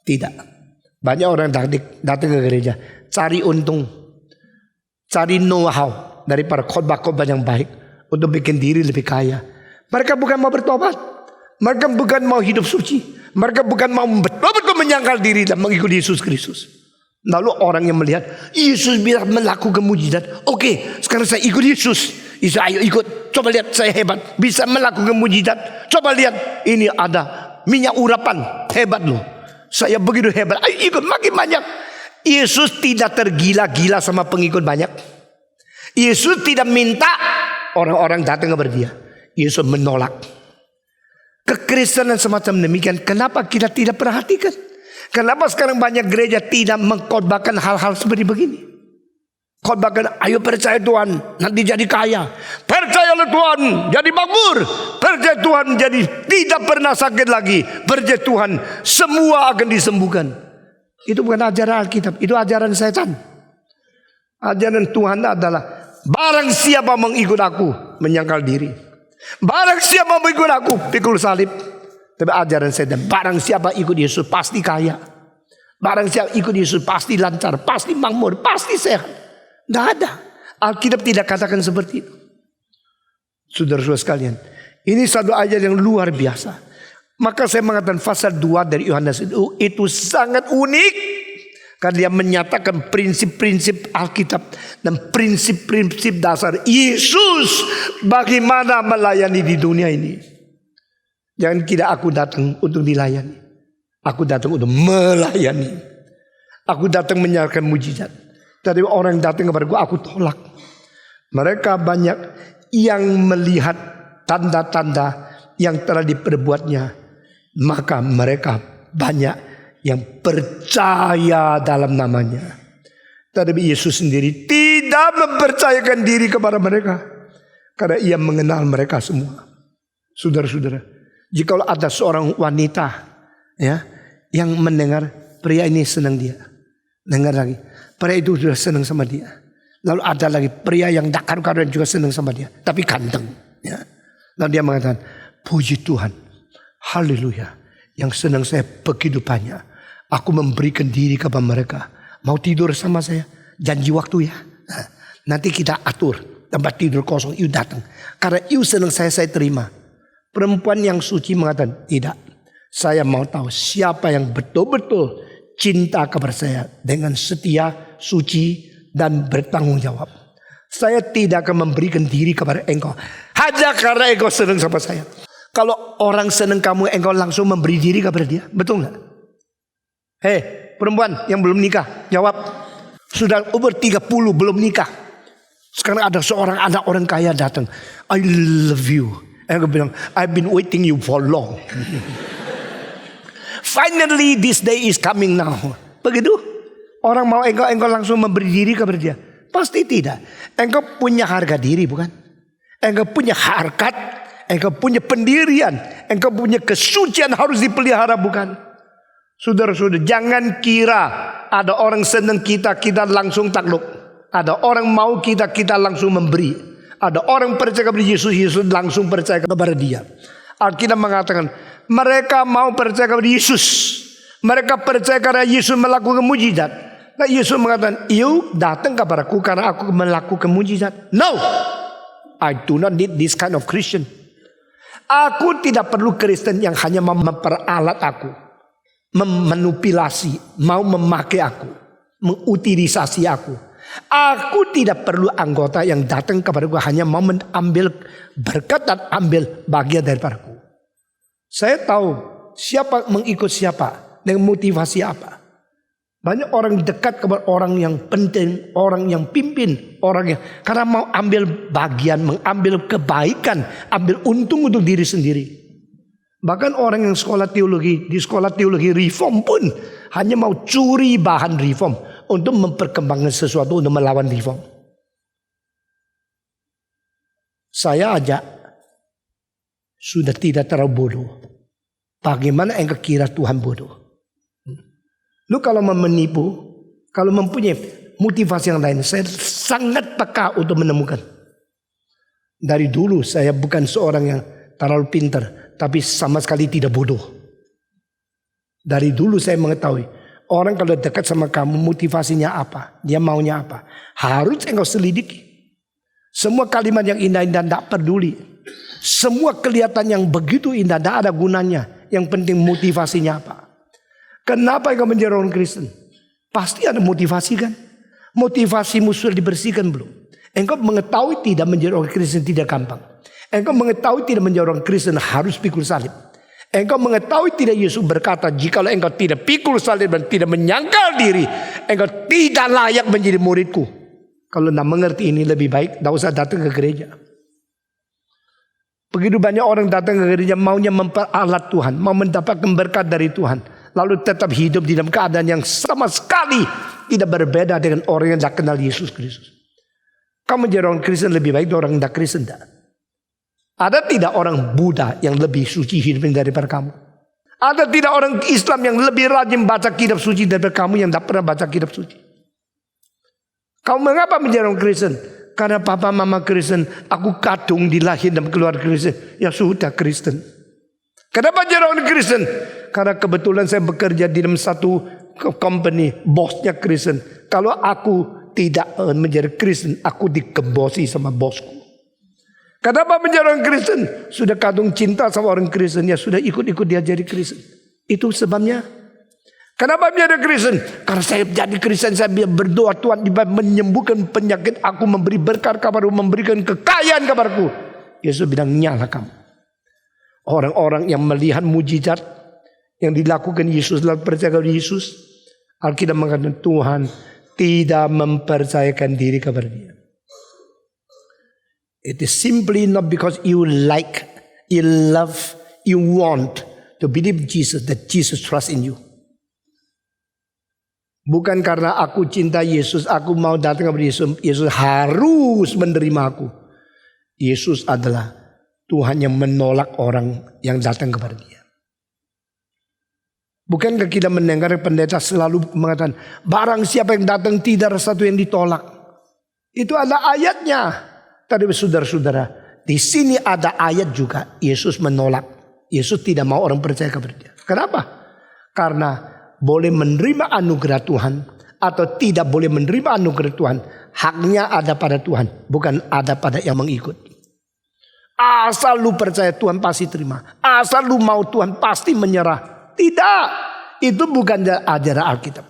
Tidak. Banyak orang datang ke gereja cari untung, cari know-how daripada khotbah-khotbah yang baik untuk bikin diri lebih kaya. Mereka bukan mau bertobat. Mereka bukan mau hidup suci. Mereka bukan mau betul-betul menyangkal diri dan mengikuti Yesus Kristus. Lalu orang yang melihat Yesus bisa melakukan mujizat. Oke, sekarang saya ikut Yesus. Yesus, ayo ikut. Coba lihat saya hebat. Bisa melakukan mujizat. Coba lihat. Ini ada minyak urapan. Hebat loh. Saya begitu hebat. Ayo ikut makin banyak. Yesus tidak tergila-gila sama pengikut banyak. Yesus tidak minta orang-orang datang kepada dia. Yesus menolak. Kekristenan semacam demikian. Kenapa kita tidak perhatikan? Kenapa sekarang banyak gereja tidak mengkhotbahkan hal-hal seperti begini? Khotbahkan, ayo percaya Tuhan, nanti jadi kaya. Percayalah Tuhan, jadi makmur. Percaya Tuhan, jadi tidak pernah sakit lagi. Percaya Tuhan, semua akan disembuhkan. Itu bukan ajaran Alkitab, itu ajaran setan. Ajaran Tuhan adalah, barang siapa mengikut aku, menyangkal diri. Barang siapa mengikut aku, pikul salib. Tapi ajaran setan, barang siapa ikut Yesus pasti kaya. Barang siapa ikut Yesus pasti lancar, pasti makmur, pasti sehat. Tidak ada. Alkitab tidak katakan seperti itu. Saudara-saudara sekalian, ini satu ayat yang luar biasa. Maka saya mengatakan pasal 2 dari Yohanes itu sangat unik. Karena dia menyatakan prinsip-prinsip Alkitab dan prinsip-prinsip dasar Yesus bagaimana melayani di dunia ini. Jangan kira aku datang untuk dilayani. Aku datang untuk melayani. Aku datang menyatakan mujizat. Tadi orang datang kepada aku tolak. Mereka banyak yang melihat tanda-tanda yang telah diperbuatnya. Maka mereka banyak yang percaya dalam namanya. Tetapi Yesus sendiri tidak mempercayakan diri kepada mereka. Karena ia mengenal mereka semua. Saudara-saudara, jika ada seorang wanita ya yang mendengar pria ini senang dia, dengar lagi pria itu sudah senang sama dia. Lalu ada lagi pria yang tak karu-karuan juga senang sama dia, tapi ganteng. Ya. Lalu dia mengatakan, puji Tuhan, haleluya, yang senang saya begitu banyak. Aku memberikan diri kepada mereka. Mau tidur sama saya, janji waktu ya. Nah, nanti kita atur tempat tidur kosong, you datang. Karena you senang saya terima. Perempuan yang suci mengatakan, tidak. Saya mau tahu siapa yang betul-betul cinta kepada saya dengan setia, suci, dan bertanggung jawab. Saya tidak akan memberikan diri kepada engkau hanya karena engkau senang sama saya. Kalau orang senang kamu, engkau langsung memberi diri kepada dia. Betul gak? Hei perempuan yang belum nikah, jawab. Sudah umur 30 belum nikah. Sekarang ada seorang anak orang kaya datang. I love you. Engkau bilang, I've been waiting you for long. Finally this day is coming now. Begitu? Orang mau engkau langsung memberi diri kepada dia? Pasti tidak. Engkau punya harga diri bukan? Engkau punya harkat. Engkau punya pendirian. Engkau punya kesucian harus dipelihara bukan? Saudara-saudara, jangan kira ada orang senang kita langsung takluk. Ada orang mau kita langsung memberi. Ada orang percaya kepada Yesus langsung percaya kepada dia. Alkitab mengatakan mereka mau percaya kepada Yesus. Mereka percaya karena Yesus melakukan mujizat. Nah Yesus mengatakan, you datang kepadaku karena aku melakukan mujizat. No, I do not need this kind of Christian. Aku tidak perlu Kristen yang hanya memperalat aku, memanipulasi, mau memakai aku, mengutilisasi aku. Aku tidak perlu anggota yang datang kepadaku hanya mau mengambil berkat dan ambil bagian daripadaku. Saya tahu siapa mengikut siapa, dengan motivasi apa. Banyak orang dekat kepada orang yang penting, orang yang pimpin, orang yang karena mau ambil bagian, mengambil kebaikan, ambil untung untuk diri sendiri. Bahkan orang yang sekolah teologi, di sekolah teologi reform pun hanya mau curi bahan reform untuk memperkembangkan sesuatu untuk melawan reform. Saya ajak, sudah tidak terlalu bodoh. Bagaimana engkau kira Tuhan bodoh? Lu kalau mau menipu, kalau mempunyai motivasi yang lain, saya sangat peka untuk menemukan. Dari dulu saya bukan seorang yang terlalu pintar, tapi sama sekali tidak bodoh. Dari dulu saya mengetahui, orang kalau dekat sama kamu motivasinya apa, dia maunya apa. Harus engkau selidiki. Semua kalimat yang indah-indah tidak peduli. Semua kelihatan yang begitu indah tidak ada gunanya. Yang penting motivasinya apa. Kenapa engkau menjadi orang Kristen? Pasti ada motivasi kan? Motivasimu sudah dibersihkan belum? Engkau mengetahui tidak menjadi orang Kristen tidak gampang. Engkau mengetahui tidak menjadi orang Kristen harus pikul salib. Engkau mengetahui tidak Yesus berkata, jikalau engkau tidak pikul salib dan tidak menyangkal diri, engkau tidak layak menjadi muridku. Kalau tidak mengerti ini lebih baik tidak usah datang ke gereja. Begitu banyak orang datang ke gereja maunya memperalat Tuhan, mau mendapatkan berkat dari Tuhan. Lalu tetap hidup di dalam keadaan yang sama sekali tidak berbeda dengan orang yang tidak kenal Yesus Kristus. Kamu menjadi orang Kristen lebih baik dari orang tidak Kristen tidak? Ada tidak orang Buddha yang lebih suci hidupnya daripada kamu? Ada tidak orang Islam yang lebih rajin baca kitab suci daripada kamu yang tidak pernah baca kitab suci? Kamu mengapa menjadi orang Kristen? Karena papa mama Kristen, aku kadung dilahir dalam keluarga Kristen. Ya sudah Kristen. Kenapa jadi orang Kristen? Karena kebetulan saya bekerja di dalam satu company, bosnya Kristen. Kalau aku tidak menjadi Kristen, aku dikebosi sama bosku. Kenapa menjadi orang Kristen? Sudah kadung cinta sama orang Kristen, ya sudah ikut-ikut dia jadi Kristen. Itu sebabnya. Kenapa menjadi Kristen? Karena saya jadi Kristen, saya berdoa Tuhan menyembuhkan penyakit aku, memberi berkat kepadaku, memberikan kekayaan kepadaku. Yesus bilang nyala kamu. Orang-orang yang melihat mujizat yang dilakukan Yesus lalu percaya kepada Yesus, Alkitab mengatakan Tuhan tidak mempercayakan diri kepada dia. It is simply not because you like, you love, you want to believe Jesus that Jesus trusts in you. Bukan karena aku cinta Yesus, aku mau datang kepada Yesus, Yesus harus menerima aku. Yesus adalah Tuhan yang menolak orang yang datang kepada dia. Bukankah kita mendengar pendeta selalu mengatakan, barang siapa yang datang tidak ada satu yang ditolak. Itu ada ayatnya. Tadi saudara-saudara, di sini ada ayat juga. Yesus menolak. Yesus tidak mau orang percaya kepada dia. Kenapa? Karena boleh menerima anugerah Tuhan atau tidak boleh menerima anugerah Tuhan. Haknya ada pada Tuhan, bukan ada pada yang mengikut. Asal lu percaya Tuhan pasti terima. Asal lu mau Tuhan pasti menyerah. Tidak. Itu bukan ajaran Alkitab.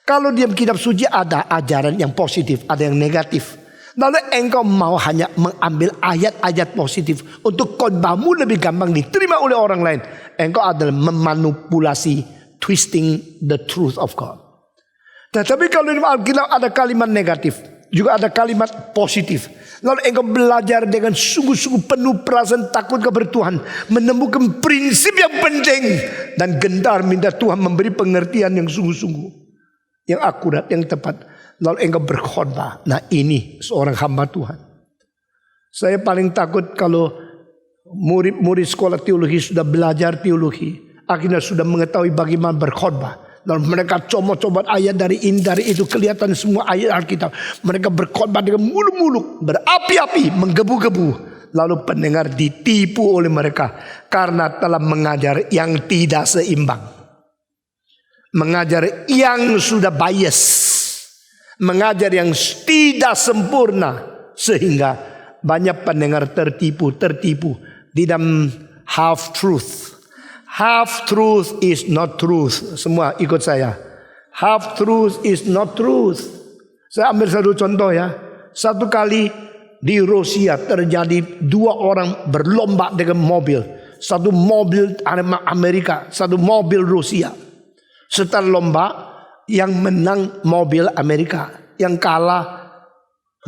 Kalau di kitab suci ada ajaran yang positif, ada yang negatif. Lalu engkau mau hanya mengambil ayat-ayat positif untuk khotbahmu lebih gampang diterima oleh orang lain. Engkau adalah memanipulasi, twisting the truth of God. Tetapi kalau di Alkitab ada kalimat negatif, juga ada kalimat positif. Lalu engkau belajar dengan sungguh-sungguh penuh perasaan takut kepada Tuhan, menemukan prinsip yang penting dan gentar minta Tuhan memberi pengertian yang sungguh-sungguh, yang akurat, yang tepat. Lalu engkau berkhotbah. Nah ini seorang hamba Tuhan. Saya paling takut kalau murid-murid sekolah teologi sudah belajar teologi, akhirnya sudah mengetahui bagaimana berkhotbah. Lalu mereka comot-comot ayat dari ini dari itu, kelihatan semua ayat Alkitab. Mereka berkhotbah dengan muluk-muluk, berapi-api, menggebu-gebu. Lalu pendengar ditipu oleh mereka karena telah mengajar yang tidak seimbang, mengajar yang sudah bias, mengajar yang tidak sempurna, sehingga banyak pendengar tertipu di dalam half truth. Half truth is not truth. Semua ikut saya. Half truth is not truth. Saya ambil satu contoh ya. Satu kali di Rusia terjadi dua orang berlomba dengan mobil. Satu mobil Amerika, satu mobil Rusia. Setelah lomba, yang menang mobil Amerika, yang kalah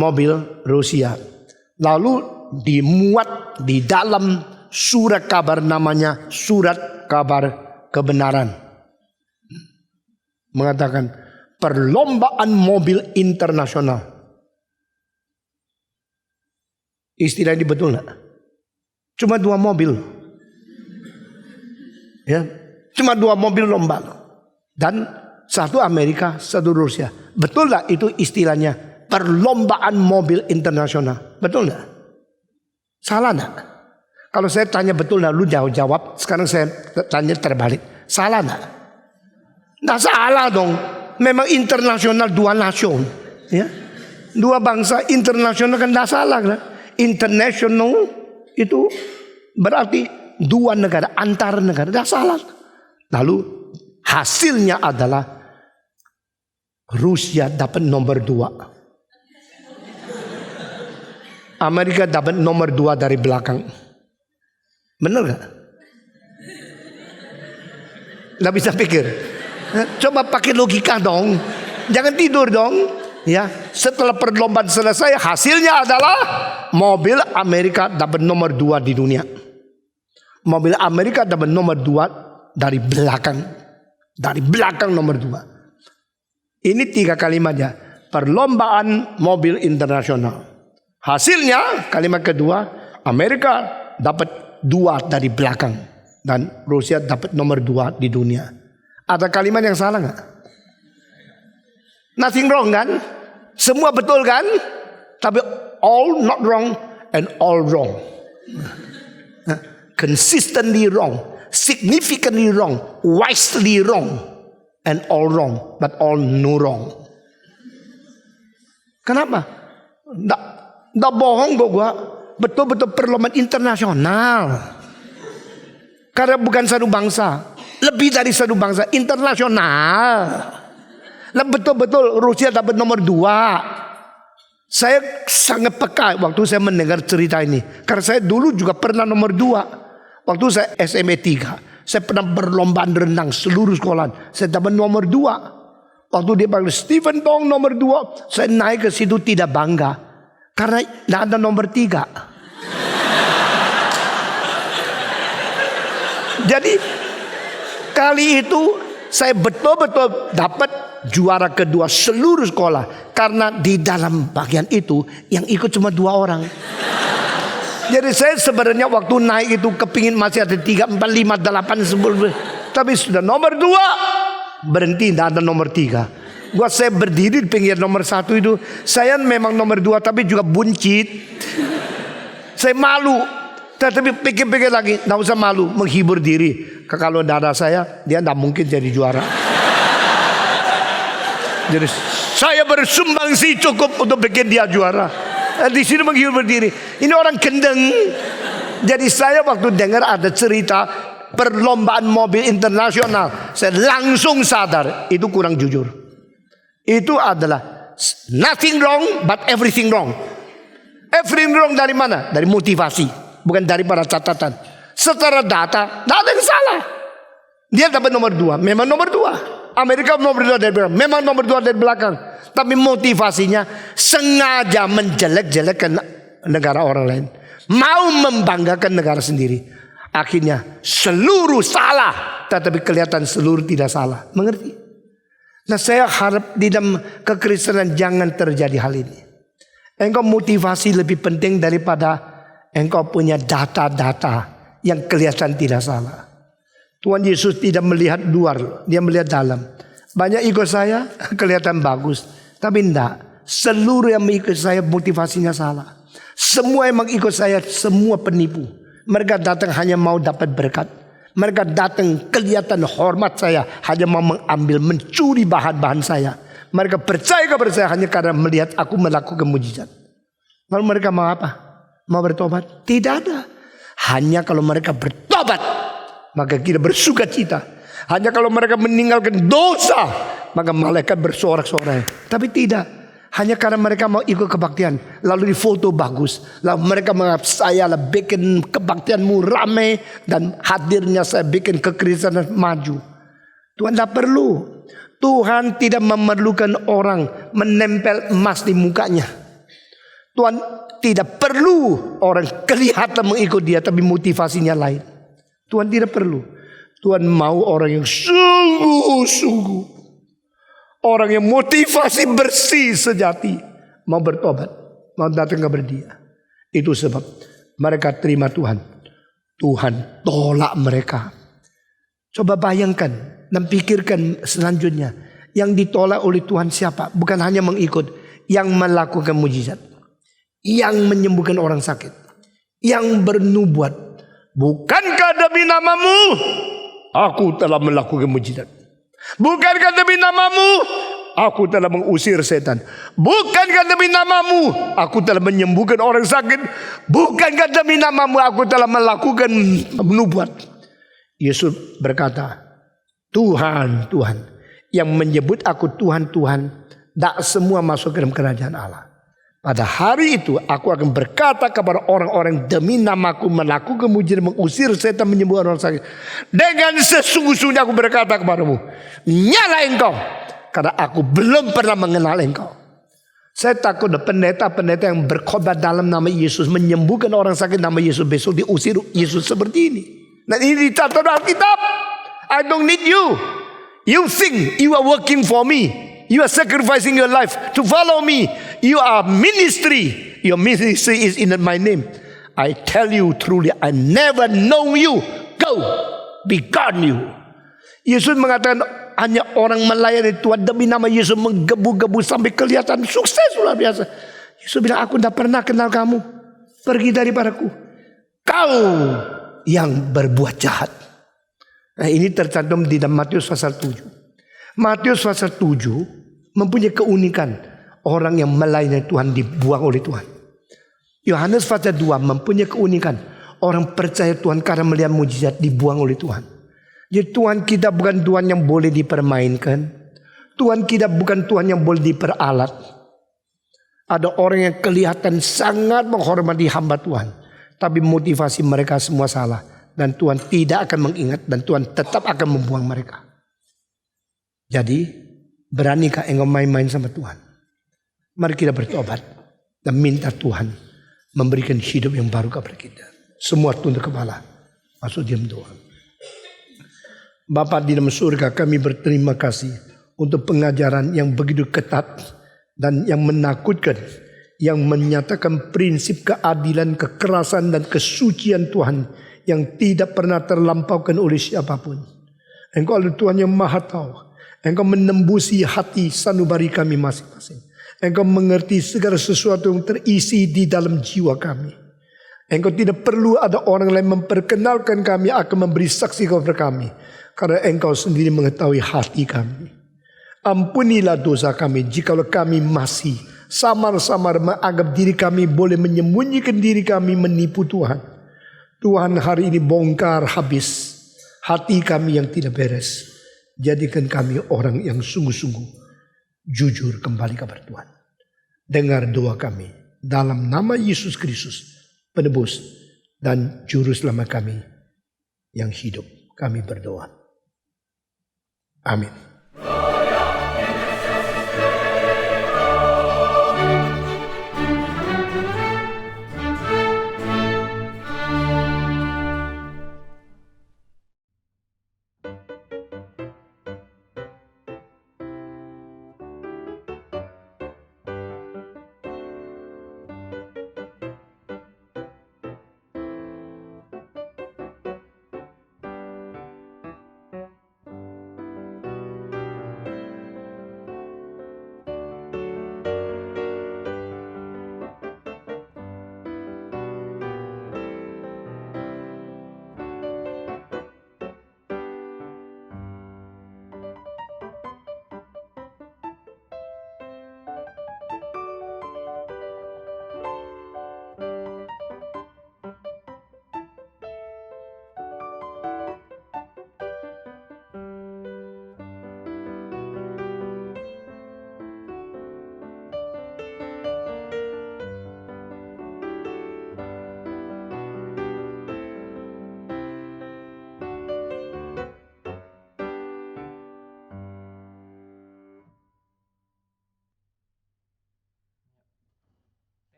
mobil Rusia. Lalu dimuat di dalam surat kabar, namanya surat kabar kebenaran. Mengatakan perlombaan mobil internasional. Istilah ini betul enggak? Cuma 2 mobil. Ya, cuma 2 mobil lomba. Dan 1 Amerika, 1 Rusia. Betul enggak itu istilahnya perlombaan mobil internasional? Betul enggak? Salah enggak? Kalau saya tanya betul enggak, lu jawab. Sekarang saya tanya terbalik. Salah enggak? Enggak salah dong. Memang internasional 2 nasion. Ya. 2 bangsa internasional kan enggak salah kan? International itu berarti 2 negara, antar negara, tidak salah. Lalu hasilnya adalah Rusia dapat nomor 2, Amerika dapat nomor 2 dari belakang. Benar gak? Nggak bisa pikir. Coba pakai logika dong. Jangan tidur dong. Ya, setelah perlombaan selesai, hasilnya adalah mobil Amerika dapat nomor 2 di dunia. Mobil Amerika dapat nomor 2 dari belakang. Dari belakang nomor 2. Ini 3 kalimatnya. Perlombaan mobil internasional. Hasilnya kalimat kedua, Amerika dapat 2 dari belakang. Dan Rusia dapat nomor 2 di dunia. Ada kalimat yang salah gak? Nothing wrong kan? Semua betul kan? Tapi all not wrong and all wrong. Consistently wrong, significantly wrong, wisely wrong, and all wrong, but all no wrong. Kenapa? Nggak bohong gua. Betul-betul perlombaan internasional. Karena bukan satu bangsa, lebih dari satu bangsa, internasional. Lah betul-betul Rusia dapat nomor 2. Saya sangat peka waktu saya mendengar cerita ini. Karena saya dulu juga pernah nomor 2. Waktu saya SMA 3. Saya pernah berlombaan renang seluruh sekolah. Saya dapat nomor 2. Waktu dia panggil Stephen Tong nomor 2. Saya naik ke situ tidak bangga. Karena tidak ada nomor 3. Jadi kali itu saya betul-betul dapat juara kedua seluruh sekolah. Karena di dalam bagian itu yang ikut cuma 2 orang. Jadi saya sebenarnya waktu naik itu kepingin masih ada 3, 4, 5, 8, 10. Tapi sudah nomor 2 berhenti, tidak ada nomor 3. Buat saya berdiri di pinggir nomor 1 itu. Saya memang nomor 2 tapi juga buncit. Saya malu. Tapi pikir-pikir lagi, tidak usah malu, menghibur diri. Kalau dada saya, dia tidak mungkin jadi juara. Jadi saya bersumbangsi cukup untuk bikin dia juara. Di sini menghibur diri. Ini orang kendeng. Jadi saya waktu dengar ada cerita perlombaan mobil internasional, saya langsung sadar itu kurang jujur. Itu adalah nothing wrong but everything wrong. Everything wrong dari mana? Dari motivasi. Bukan daripada catatan. Secara data, tidak ada yang salah. Dia dapat nomor 2. Memang nomor 2. Amerika nomor 2 dari belakang. Memang nomor 2 dari belakang. Tapi motivasinya sengaja menjelek-jelekkan negara orang lain. Mau membanggakan negara sendiri. Akhirnya seluruh salah. Tetapi kelihatan seluruh tidak salah. Mengerti? Nah saya harap di dalam kekristenan jangan terjadi hal ini. Engkau motivasi lebih penting daripada engkau punya data-data yang kelihatan tidak salah. Tuhan Yesus tidak melihat luar, dia melihat dalam. Banyak ikut saya kelihatan bagus, tapi enggak. Seluruh yang mengikut saya motivasinya salah. Semua yang mengikut saya semua penipu. Mereka datang hanya mau dapat berkat. Mereka datang kelihatan hormat saya, hanya mau mengambil, mencuri bahan-bahan saya. Mereka percaya kepada saya hanya karena melihat aku melakukan mujizat. Lalu mereka mau apa? Mau bertobat? Tidak ada. Hanya kalau mereka bertobat, maka kita bersuka cita. Hanya kalau mereka meninggalkan dosa, maka malaikat bersorak-sorai. Tapi tidak. Hanya karena mereka mau ikut kebaktian, lalu difoto bagus. Lalu mereka mengatakan saya lah bikin kebaktianmu ramai, dan hadirnya saya bikin kekristenan maju. Tuhan tidak perlu. Tuhan tidak memerlukan orang menempel emas di mukanya. Tuhan tidak perlu orang kelihatan mengikut dia, tapi motivasinya lain. Tuhan tidak perlu. Tuhan mau orang yang sungguh-sungguh. Orang yang motivasi bersih sejati. Mau bertobat. Mau datang kepada dia. Itu sebab mereka terima Tuhan. Tuhan tolak mereka. Coba bayangkan dan pikirkan selanjutnya. Yang ditolak oleh Tuhan siapa? Bukan hanya mengikut. Yang melakukan mujizat. Yang menyembuhkan orang sakit. Yang bernubuat. Bukankah demi namamu aku telah melakukan mujizat? Bukankah demi namamu aku telah mengusir setan? Bukankah demi namamu aku telah menyembuhkan orang sakit? Bukankah demi namamu aku telah melakukan nubuat? Yesus berkata, Tuhan, Tuhan, yang menyebut aku Tuhan, Tuhan, tidak semua masuk ke dalam kerajaan Allah. Pada hari itu aku akan berkata kepada orang-orang demi namaku melakukan mujizat, mengusir setan, menyembuhkan orang sakit. Dengan sesungguh-sungguhnya aku berkata kepadamu, nyala engkau, karena aku belum pernah mengenal engkau. Saya takut pendeta-pendeta yang berkhotbah dalam nama Yesus, menyembuhkan orang sakit nama Yesus, besok diusir Yesus seperti ini. Dan ini dicatat dalam Alkitab. I don't need you. You think you are working for me. You are sacrificing your life to follow me. You are ministry. Your ministry is in my name. I tell you truly, I never know you. Go, be gone you. Yesus mengatakan hanya orang melayani Tuhan demi nama Yesus menggebu-gebu sampai kelihatan sukses luar biasa. Yesus bilang, aku tidak pernah kenal kamu. Pergi daripadaku. Kau yang berbuat jahat. Nah, ini tercantum di dalam Matius pasal 7. Matius pasal 7 mempunyai keunikan. Orang yang melayani Tuhan dibuang oleh Tuhan. Yohanes pasal 2 mempunyai keunikan. Orang percaya Tuhan karena melihat mujizat dibuang oleh Tuhan. Jadi Tuhan kita bukan Tuhan yang boleh dipermainkan. Tuhan kita bukan Tuhan yang boleh diperalat. Ada orang yang kelihatan sangat menghormati hamba Tuhan. Tapi motivasi mereka semua salah. Dan Tuhan tidak akan mengingat. Dan Tuhan tetap akan membuang mereka. Jadi beranikah engkau main-main sama Tuhan? Mari kita bertobat. Dan minta Tuhan memberikan hidup yang baru kepada kita. Semua tunduk kepala. Masuk diam doa. Bapa di dalam surga, kami berterima kasih untuk pengajaran yang begitu ketat dan yang menakutkan, yang menyatakan prinsip keadilan, kekerasan dan kesucian Tuhan yang tidak pernah terlampaukan oleh siapapun. Engkau adalah Tuhan yang maha tahu. Engkau menembusi hati sanubari kami masing-masing. Engkau mengerti segala sesuatu yang terisi di dalam jiwa kami. Engkau tidak perlu ada orang lain memperkenalkan kami, akan memberi saksi kepada kami. Karena engkau sendiri mengetahui hati kami. Ampunilah dosa kami jikalau kami masih samar-samar menganggap diri kami boleh menyembunyikan diri kami menipu Tuhan. Tuhan hari ini bongkar habis hati kami yang tidak beres. Jadikan kami orang yang sungguh-sungguh jujur kembali kepada Tuhan. Dengar doa kami dalam nama Yesus Kristus, penebus dan juru selamat kami yang hidup. Kami berdoa. Amin.